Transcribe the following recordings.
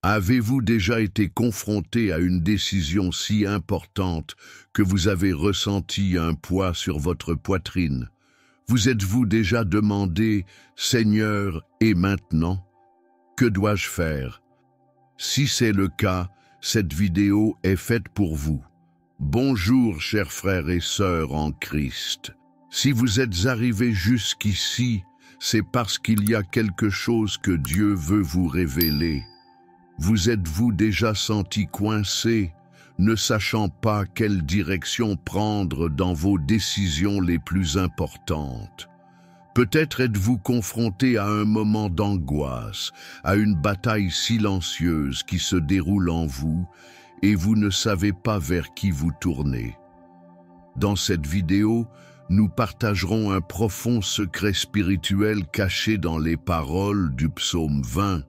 Avez-vous déjà été confronté à une décision si importante que vous avez ressenti un poids sur votre poitrine? Vous êtes-vous déjà demandé, « Seigneur, et maintenant? Que dois-je faire ?» Si c'est le cas, cette vidéo est faite pour vous. Bonjour, chers frères et sœurs en Christ. Si vous êtes arrivés jusqu'ici, c'est parce qu'il y a quelque chose que Dieu veut vous révéler. Vous êtes-vous déjà senti coincé, ne sachant pas quelle direction prendre dans vos décisions les plus importantes? Peut-être êtes-vous confronté à un moment d'angoisse, à une bataille silencieuse qui se déroule en vous, et vous ne savez pas vers qui vous tourner. Dans cette vidéo, nous partagerons un profond secret spirituel caché dans les paroles du psaume 20.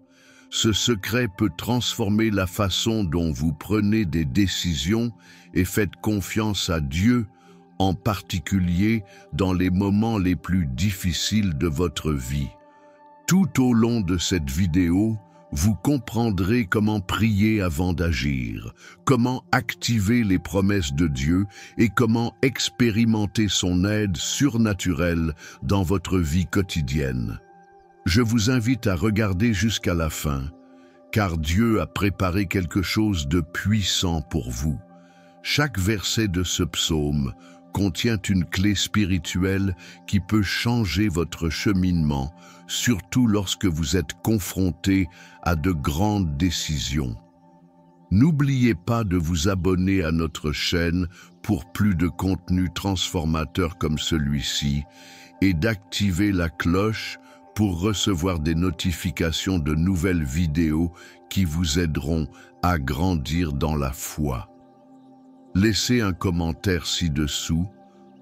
Ce secret peut transformer la façon dont vous prenez des décisions et faites confiance à Dieu, en particulier dans les moments les plus difficiles de votre vie. Tout au long de cette vidéo, vous comprendrez comment prier avant d'agir, comment activer les promesses de Dieu et comment expérimenter son aide surnaturelle dans votre vie quotidienne. Je vous invite à regarder jusqu'à la fin, car Dieu a préparé quelque chose de puissant pour vous. Chaque verset de ce psaume contient une clé spirituelle qui peut changer votre cheminement, surtout lorsque vous êtes confronté à de grandes décisions. N'oubliez pas de vous abonner à notre chaîne pour plus de contenu transformateur comme celui-ci et d'activer la cloche pour recevoir des notifications de nouvelles vidéos qui vous aideront à grandir dans la foi. Laissez un commentaire ci-dessous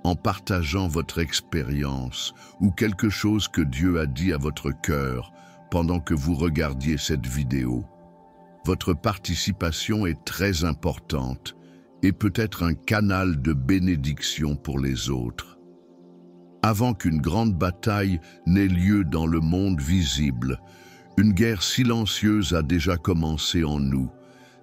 en partageant votre expérience ou quelque chose que Dieu a dit à votre cœur pendant que vous regardiez cette vidéo. Votre participation est très importante et peut être un canal de bénédiction pour les autres. Avant qu'une grande bataille n'ait lieu dans le monde visible, une guerre silencieuse a déjà commencé en nous.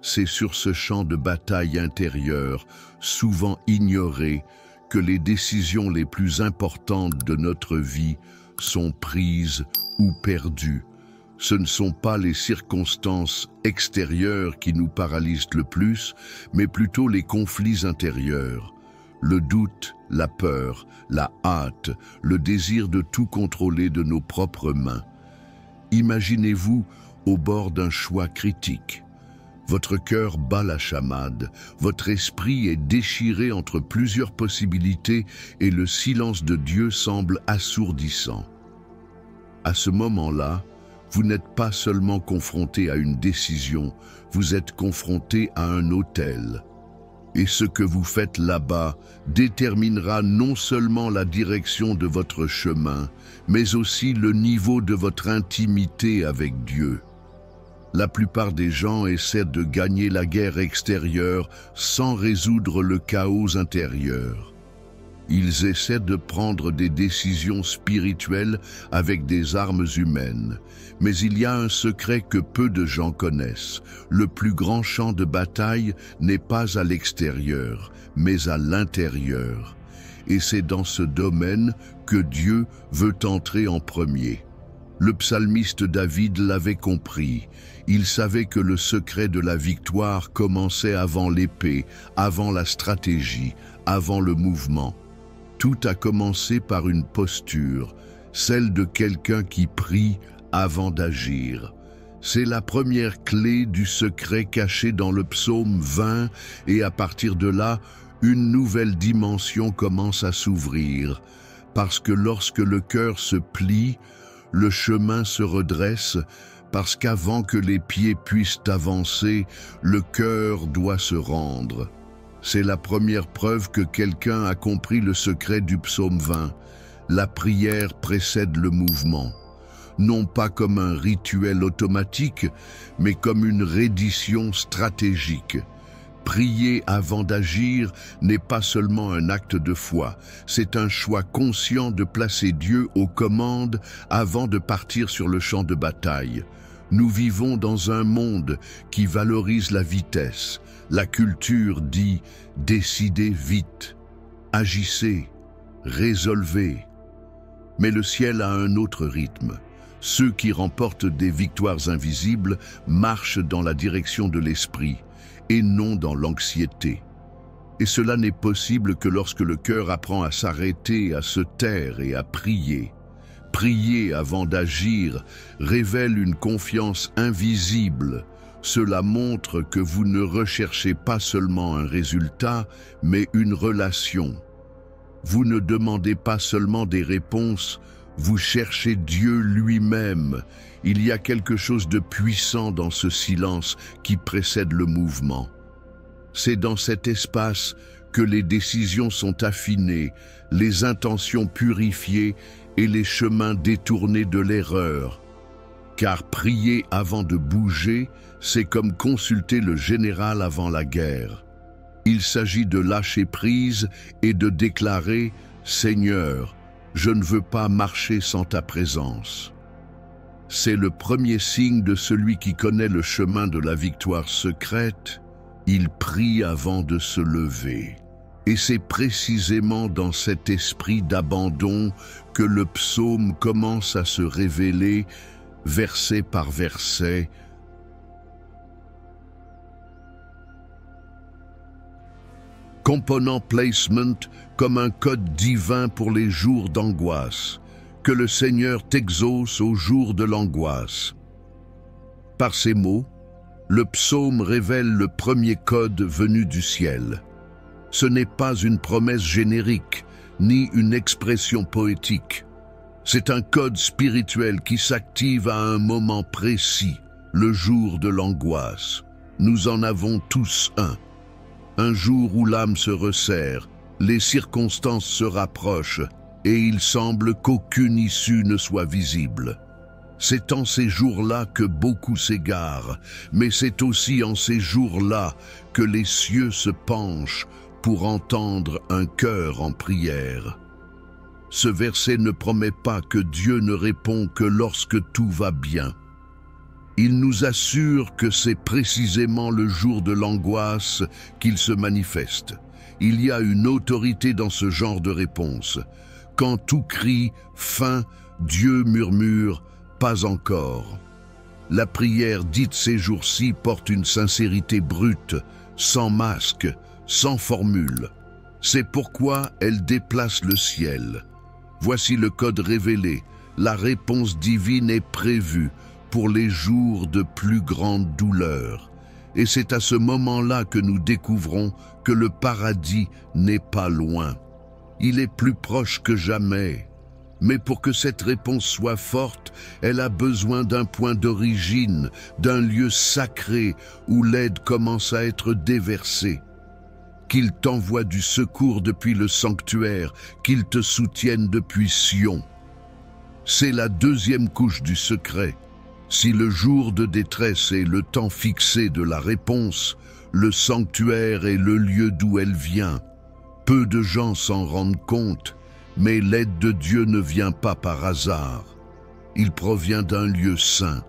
C'est sur ce champ de bataille intérieur, souvent ignoré, que les décisions les plus importantes de notre vie sont prises ou perdues. Ce ne sont pas les circonstances extérieures qui nous paralysent le plus, mais plutôt les conflits intérieurs. Le doute, la peur, la hâte, le désir de tout contrôler de nos propres mains. Imaginez-vous au bord d'un choix critique. Votre cœur bat la chamade, votre esprit est déchiré entre plusieurs possibilités et le silence de Dieu semble assourdissant. À ce moment-là, vous n'êtes pas seulement confronté à une décision, vous êtes confronté à un autel. Et ce que vous faites là-bas déterminera non seulement la direction de votre chemin, mais aussi le niveau de votre intimité avec Dieu. La plupart des gens essaient de gagner la guerre extérieure sans résoudre le chaos intérieur. Ils essaient de prendre des décisions spirituelles avec des armes humaines. Mais il y a un secret que peu de gens connaissent. Le plus grand champ de bataille n'est pas à l'extérieur, mais à l'intérieur. Et c'est dans ce domaine que Dieu veut entrer en premier. Le psalmiste David l'avait compris. Il savait que le secret de la victoire commençait avant l'épée, avant la stratégie, avant le mouvement. Tout a commencé par une posture, celle de quelqu'un qui prie avant d'agir. C'est la première clé du secret caché dans le psaume 20 et à partir de là, une nouvelle dimension commence à s'ouvrir. Parce que lorsque le cœur se plie, le chemin se redresse, parce qu'avant que les pieds puissent avancer, le cœur doit se rendre. C'est la première preuve que quelqu'un a compris le secret du psaume 20. La prière précède le mouvement. Non pas comme un rituel automatique, mais comme une reddition stratégique. Prier avant d'agir n'est pas seulement un acte de foi, c'est un choix conscient de placer Dieu aux commandes avant de partir sur le champ de bataille. Nous vivons dans un monde qui valorise la vitesse. La culture dit « décidez vite »,« agissez »,« résolvez ». Mais le ciel a un autre rythme. Ceux qui remportent des victoires invisibles marchent dans la direction de l'esprit et non dans l'anxiété. Et cela n'est possible que lorsque le cœur apprend à s'arrêter, à se taire et à prier. Prier avant d'agir révèle une confiance invisible. Cela montre que vous ne recherchez pas seulement un résultat, mais une relation. Vous ne demandez pas seulement des réponses, vous cherchez Dieu lui-même. Il y a quelque chose de puissant dans ce silence qui précède le mouvement. C'est dans cet espace que les décisions sont affinées, les intentions purifiées et les chemins détournés de l'erreur. Car prier avant de bouger, c'est comme consulter le général avant la guerre. Il s'agit de lâcher prise et de déclarer « Seigneur, je ne veux pas marcher sans ta présence ». C'est le premier signe de celui qui connaît le chemin de la victoire secrète. Il prie avant de se lever. Et c'est précisément dans cet esprit d'abandon que le psaume commence à se révéler, verset par verset. Component placement comme un code divin pour les jours d'angoisse. Que le Seigneur t'exauce au jour de l'angoisse. Par ces mots, le psaume révèle le premier code venu du ciel. Ce n'est pas une promesse générique, ni une expression poétique. C'est un code spirituel qui s'active à un moment précis, le jour de l'angoisse. Nous en avons tous un. Un jour où l'âme se resserre, les circonstances se rapprochent, et il semble qu'aucune issue ne soit visible. C'est en ces jours-là que beaucoup s'égarent, mais c'est aussi en ces jours-là que les cieux se penchent pour entendre un cœur en prière. Ce verset ne promet pas que Dieu ne répond que lorsque tout va bien. Il nous assure que c'est précisément le jour de l'angoisse qu'il se manifeste. Il y a une autorité dans ce genre de réponse. Quand tout crie « fin », Dieu murmure « pas encore ». La prière dite ces jours-ci porte une sincérité brute, sans masque, sans formule. C'est pourquoi elle déplace le ciel. Voici le code révélé. La réponse divine est prévue pour les jours de plus grande douleur. Et c'est à ce moment-là que nous découvrons que le paradis n'est pas loin. Il est plus proche que jamais. Mais pour que cette réponse soit forte, elle a besoin d'un point d'origine, d'un lieu sacré où l'aide commence à être déversée. Qu'il t'envoie du secours depuis le sanctuaire, qu'il te soutienne depuis Sion. C'est la deuxième couche du secret. Si le jour de détresse est le temps fixé de la réponse, le sanctuaire est le lieu d'où elle vient. Peu de gens s'en rendent compte, mais l'aide de Dieu ne vient pas par hasard. Il provient d'un lieu saint.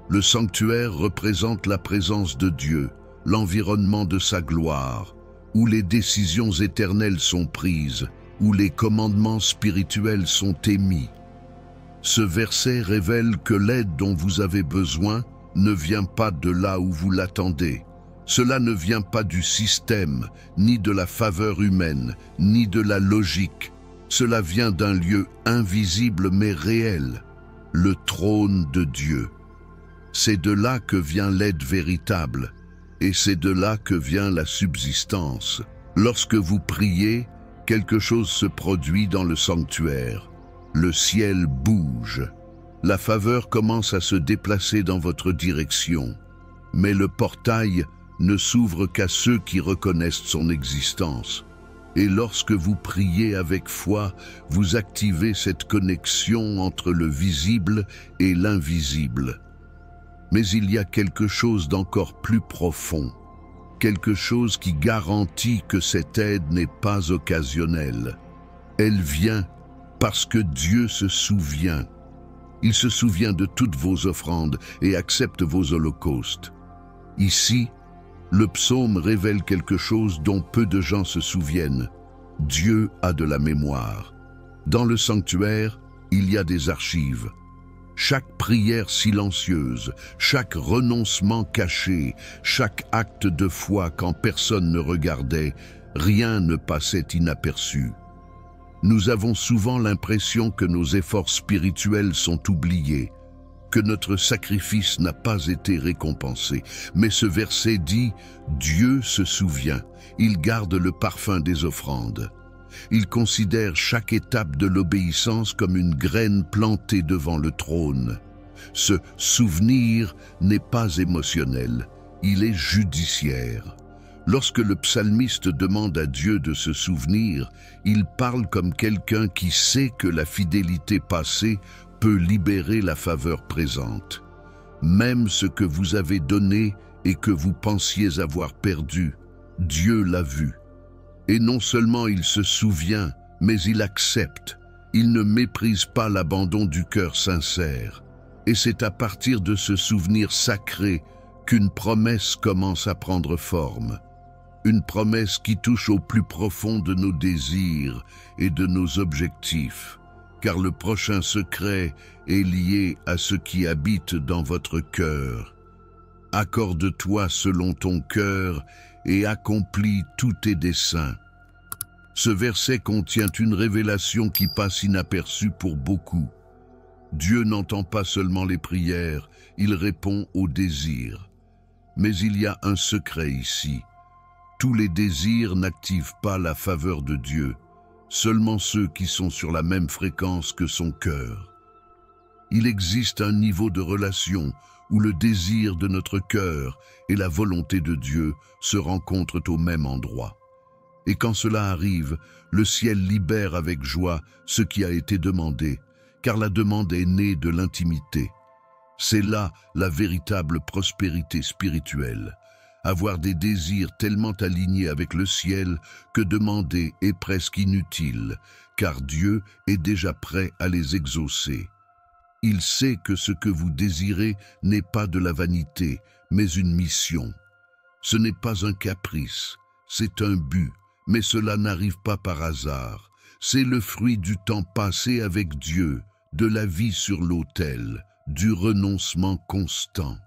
Le sanctuaire représente la présence de Dieu, l'environnement de sa gloire, où les décisions éternelles sont prises, où les commandements spirituels sont émis. Ce verset révèle que l'aide dont vous avez besoin ne vient pas de là où vous l'attendez. Cela ne vient pas du système, ni de la faveur humaine, ni de la logique. Cela vient d'un lieu invisible mais réel, le trône de Dieu. C'est de là que vient l'aide véritable, et c'est de là que vient la subsistance. Lorsque vous priez, quelque chose se produit dans le sanctuaire. Le ciel bouge. La faveur commence à se déplacer dans votre direction. Mais le portail ne s'ouvre qu'à ceux qui reconnaissent son existence. Et lorsque vous priez avec foi, vous activez cette connexion entre le visible et l'invisible. Mais il y a quelque chose d'encore plus profond, quelque chose qui garantit que cette aide n'est pas occasionnelle. Elle vient parce que Dieu se souvient. Il se souvient de toutes vos offrandes et accepte vos holocaustes. Ici, le psaume révèle quelque chose dont peu de gens se souviennent. Dieu a de la mémoire. Dans le sanctuaire, il y a des archives. Chaque prière silencieuse, chaque renoncement caché, chaque acte de foi quand personne ne regardait, rien ne passait inaperçu. Nous avons souvent l'impression que nos efforts spirituels sont oubliés, que notre sacrifice n'a pas été récompensé. Mais ce verset dit « Dieu se souvient, il garde le parfum des offrandes ». Il considère chaque étape de l'obéissance comme une graine plantée devant le trône. Ce souvenir n'est pas émotionnel, il est judiciaire. Lorsque le psalmiste demande à Dieu de se souvenir, il parle comme quelqu'un qui sait que la fidélité passée peut libérer la faveur présente. Même ce que vous avez donné et que vous pensiez avoir perdu, Dieu l'a vu. Et non seulement il se souvient, mais il accepte. Il ne méprise pas l'abandon du cœur sincère. Et c'est à partir de ce souvenir sacré qu'une promesse commence à prendre forme. Une promesse qui touche au plus profond de nos désirs et de nos objectifs. Car le prochain secret est lié à ce qui habite dans votre cœur. Accorde-toi selon ton cœur et accomplis tous tes desseins. Ce verset contient une révélation qui passe inaperçue pour beaucoup. Dieu n'entend pas seulement les prières, il répond aux désirs. Mais il y a un secret ici. Tous les désirs n'activent pas la faveur de Dieu, seulement ceux qui sont sur la même fréquence que son cœur. Il existe un niveau de relation où le désir de notre cœur et la volonté de Dieu se rencontrent au même endroit. Et quand cela arrive, le ciel libère avec joie ce qui a été demandé, car la demande est née de l'intimité. C'est là la véritable prospérité spirituelle. Avoir des désirs tellement alignés avec le ciel que demander est presque inutile, car Dieu est déjà prêt à les exaucer. Il sait que ce que vous désirez n'est pas de la vanité, mais une mission. Ce n'est pas un caprice, c'est un but, mais cela n'arrive pas par hasard. C'est le fruit du temps passé avec Dieu, de la vie sur l'autel, du renoncement constant.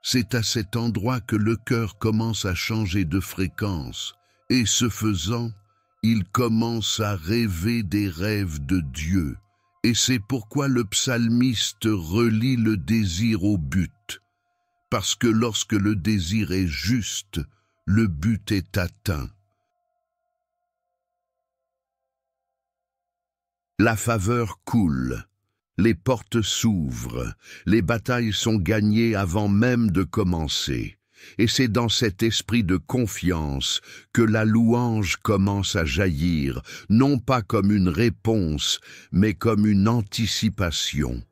C'est à cet endroit que le cœur commence à changer de fréquence, et ce faisant, il commence à rêver des rêves de Dieu. Et c'est pourquoi le psalmiste relie le désir au but. Parce que lorsque le désir est juste, le but est atteint. La faveur coule. Les portes s'ouvrent, les batailles sont gagnées avant même de commencer. Et c'est dans cet esprit de confiance que la louange commence à jaillir, non pas comme une réponse, mais comme une anticipation.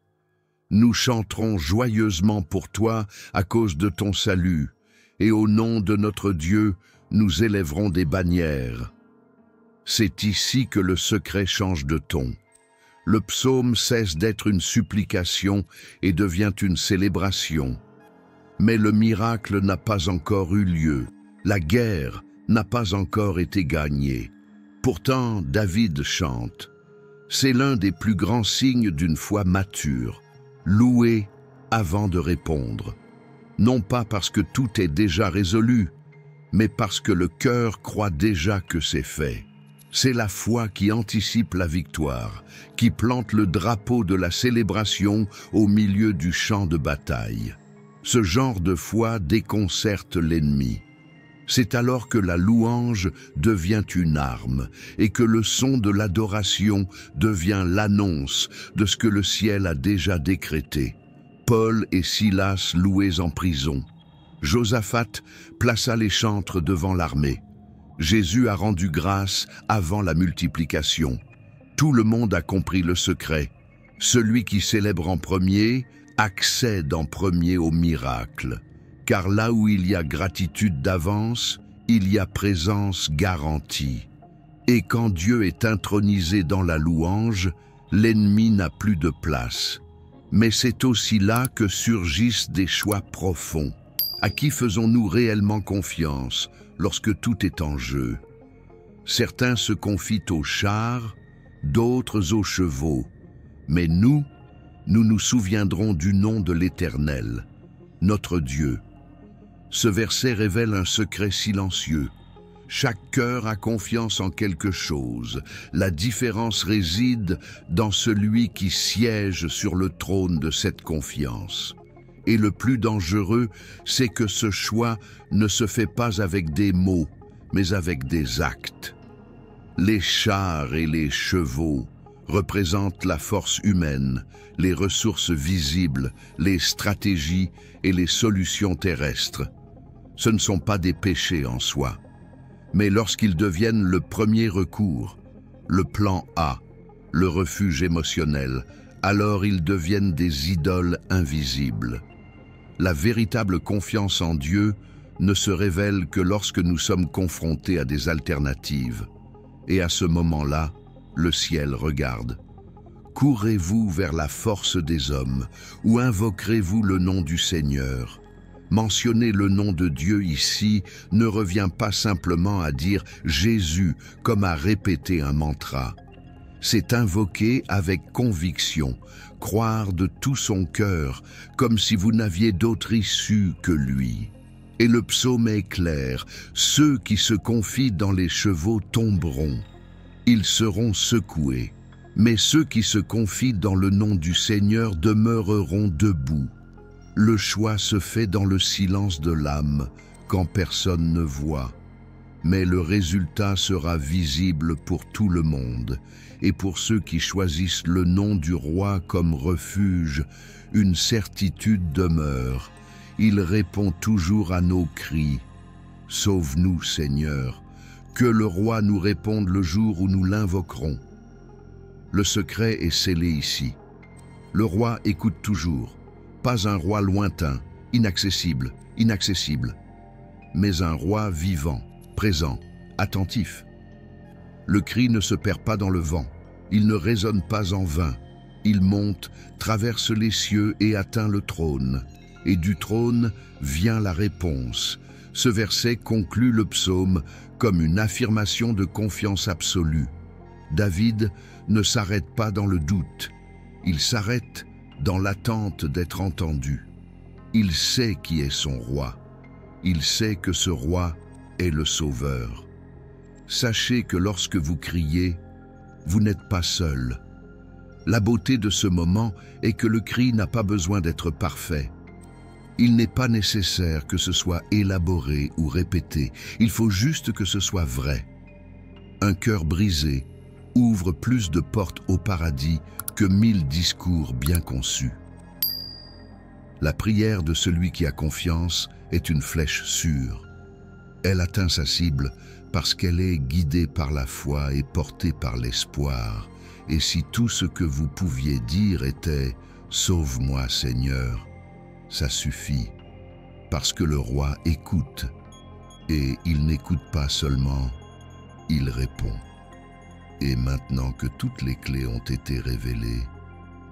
Nous chanterons joyeusement pour toi à cause de ton salut, et au nom de notre Dieu, nous élèverons des bannières. C'est ici que le secret change de ton. Le psaume cesse d'être une supplication et devient une célébration. Mais le miracle n'a pas encore eu lieu. La guerre n'a pas encore été gagnée. Pourtant, David chante. C'est l'un des plus grands signes d'une foi mature. Louer avant de répondre. Non pas parce que tout est déjà résolu, mais parce que le cœur croit déjà que c'est fait. C'est la foi qui anticipe la victoire, qui plante le drapeau de la célébration au milieu du champ de bataille. Ce genre de foi déconcerte l'ennemi. C'est alors que la louange devient une arme et que le son de l'adoration devient l'annonce de ce que le ciel a déjà décrété. Paul et Silas loués en prison. Josaphat plaça les chantres devant l'armée. Jésus a rendu grâce avant la multiplication. Tout le monde a compris le secret. Celui qui célèbre en premier accède en premier au miracle. Car là où il y a gratitude d'avance, il y a présence garantie. Et quand Dieu est intronisé dans la louange, l'ennemi n'a plus de place. Mais c'est aussi là que surgissent des choix profonds. À qui faisons-nous réellement confiance lorsque tout est en jeu? Certains se confient aux chars, d'autres aux chevaux. Mais nous nous souviendrons du nom de l'Éternel, notre Dieu. Ce verset révèle un secret silencieux. Chaque cœur a confiance en quelque chose. La différence réside dans celui qui siège sur le trône de cette confiance. Et le plus dangereux, c'est que ce choix ne se fait pas avec des mots, mais avec des actes. Les chars et les chevaux représentent la force humaine, les ressources visibles, les stratégies et les solutions terrestres. Ce ne sont pas des péchés en soi. Mais lorsqu'ils deviennent le premier recours, le plan A, le refuge émotionnel, alors ils deviennent des idoles invisibles. La véritable confiance en Dieu ne se révèle que lorsque nous sommes confrontés à des alternatives. Et à ce moment-là, le ciel regarde. Courez-vous vers la force des hommes ou invoquerez-vous le nom du Seigneur? Mentionner le nom de Dieu ici ne revient pas simplement à dire Jésus comme à répéter un mantra. C'est invoquer avec conviction, croire de tout son cœur, comme si vous n'aviez d'autre issue que lui. Et le psaume est clair, ceux qui se confient dans les chevaux tomberont. Ils seront secoués, mais ceux qui se confient dans le nom du Seigneur demeureront debout. Le choix se fait dans le silence de l'âme, quand personne ne voit. Mais le résultat sera visible pour tout le monde. Et pour ceux qui choisissent le nom du roi comme refuge, une certitude demeure. Il répond toujours à nos cris. Sauve-nous, Seigneur. Que le roi nous réponde le jour où nous l'invoquerons. Le secret est scellé ici. Le roi écoute toujours. Pas un roi lointain, inaccessible, mais un roi vivant, présent, attentif. Le cri ne se perd pas dans le vent, il ne résonne pas en vain. Il monte, traverse les cieux et atteint le trône. Et du trône vient la réponse. Ce verset conclut le psaume comme une affirmation de confiance absolue. David ne s'arrête pas dans le doute, il s'arrête dans l'attente d'être entendu. Il sait qui est son roi. Il sait que ce roi est le Sauveur. Sachez que lorsque vous criez, vous n'êtes pas seul. La beauté de ce moment est que le cri n'a pas besoin d'être parfait. Il n'est pas nécessaire que ce soit élaboré ou répété. Il faut juste que ce soit vrai. Un cœur brisé ouvre plus de portes au paradis que 1000 discours bien conçus. La prière de celui qui a confiance est une flèche sûre. Elle atteint sa cible parce qu'elle est guidée par la foi et portée par l'espoir. Et si tout ce que vous pouviez dire était « Sauve-moi, Seigneur », ça suffit, parce que le roi écoute, et il n'écoute pas seulement, il répond. Et maintenant que toutes les clés ont été révélées,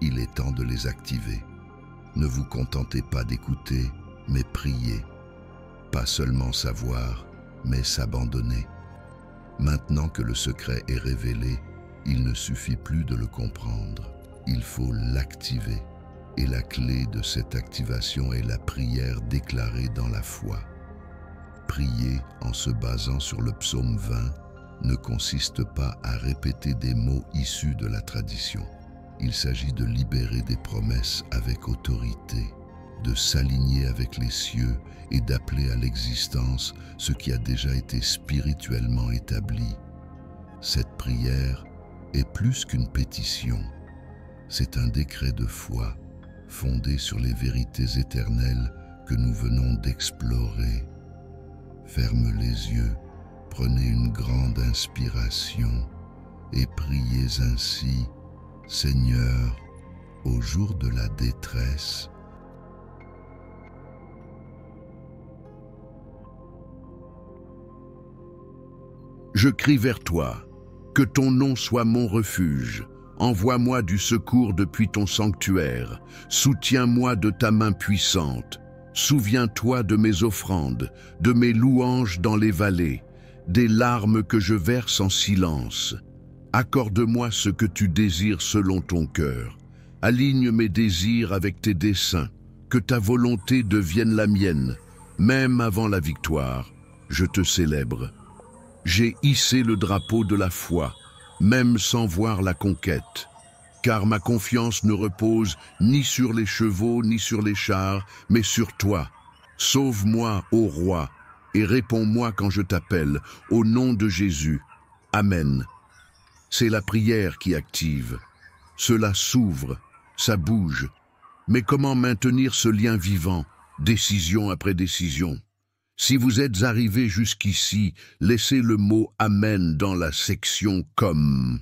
il est temps de les activer. Ne vous contentez pas d'écouter, mais priez. Pas seulement savoir, mais s'abandonner. Maintenant que le secret est révélé, il ne suffit plus de le comprendre, il faut l'activer. Et la clé de cette activation est la prière déclarée dans la foi. Prier en se basant sur le psaume 20 ne consiste pas à répéter des mots issus de la tradition. Il s'agit de libérer des promesses avec autorité, de s'aligner avec les cieux et d'appeler à l'existence ce qui a déjà été spirituellement établi. Cette prière est plus qu'une pétition. C'est un décret de foi fondé sur les vérités éternelles que nous venons d'explorer. Ferme les yeux, prenez une grande inspiration et priez ainsi, Seigneur, au jour de la détresse, je crie vers toi, que ton nom soit mon refuge, Envoie-moi du secours depuis ton sanctuaire. Soutiens-moi de ta main puissante. Souviens-toi de mes offrandes, de mes louanges dans les vallées, des larmes que je verse en silence. Accorde-moi ce que tu désires selon ton cœur. Aligne mes désirs avec tes desseins. Que ta volonté devienne la mienne. Même avant la victoire, je te célèbre. J'ai hissé le drapeau de la foi, même sans voir la conquête. Car ma confiance ne repose ni sur les chevaux ni sur les chars, mais sur toi. Sauve-moi, ô roi, et réponds-moi quand je t'appelle, au nom de Jésus. Amen. C'est la prière qui active. Cela s'ouvre, ça bouge. Mais comment maintenir ce lien vivant, décision après décision? Si vous êtes arrivé jusqu'ici, laissez le mot « Amen » dans la section « Comme ».